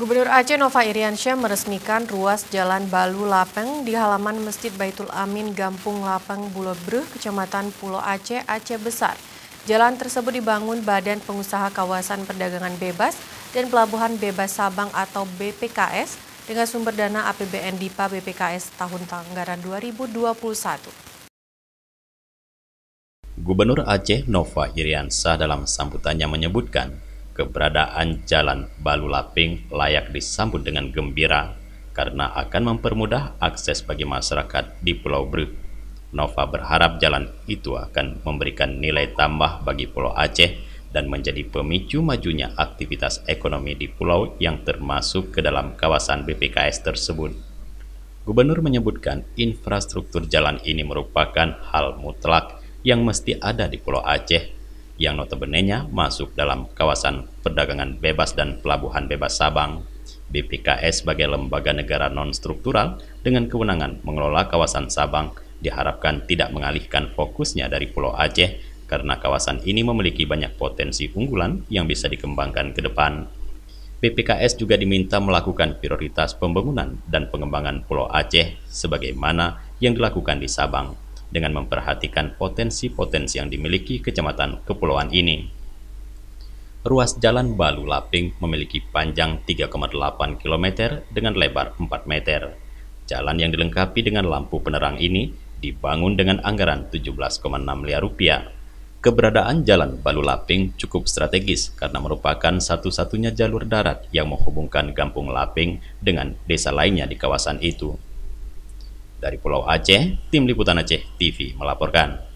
Gubernur Aceh Nova Iriansyah meresmikan ruas Jalan Balu Lapeng di halaman Masjid Baitul Amin Gampung Lapeng Bulobreh, Kecamatan Pulau Aceh, Aceh Besar. Jalan tersebut dibangun Badan Pengusaha Kawasan Perdagangan Bebas dan Pelabuhan Bebas Sabang atau BPKS dengan sumber dana APBN DIPA BPKS tahun anggaran 2021. Gubernur Aceh Nova Iriansyah dalam sambutannya menyebutkan keberadaan Jalan Balu Lapeng layak disambut dengan gembira karena akan mempermudah akses bagi masyarakat di Pulau Breh. Nova berharap jalan itu akan memberikan nilai tambah bagi Pulau Aceh dan menjadi pemicu majunya aktivitas ekonomi di pulau yang termasuk ke dalam kawasan BPKS tersebut. Gubernur menyebutkan infrastruktur jalan ini merupakan hal mutlak yang mesti ada di Pulau Aceh, yang notabene-nya masuk dalam kawasan perdagangan bebas dan pelabuhan bebas Sabang. BPKS sebagai lembaga negara non-struktural dengan kewenangan mengelola kawasan Sabang diharapkan tidak mengalihkan fokusnya dari Pulau Aceh karena kawasan ini memiliki banyak potensi unggulan yang bisa dikembangkan ke depan. BPKS juga diminta melakukan prioritas pembangunan dan pengembangan Pulau Aceh sebagaimana yang dilakukan di Sabang, dengan memperhatikan potensi-potensi yang dimiliki kecamatan kepulauan ini. Ruas Jalan Balu Lapeng memiliki panjang 3,8 km dengan lebar 4 meter. Jalan yang dilengkapi dengan lampu penerang ini dibangun dengan anggaran 17,6 miliar rupiah. Keberadaan Jalan Balu Lapeng cukup strategis karena merupakan satu-satunya jalur darat yang menghubungkan Kampung Lapeng dengan desa lainnya di kawasan itu. Dari Pulau Aceh, Tim Liputan Aceh TV melaporkan.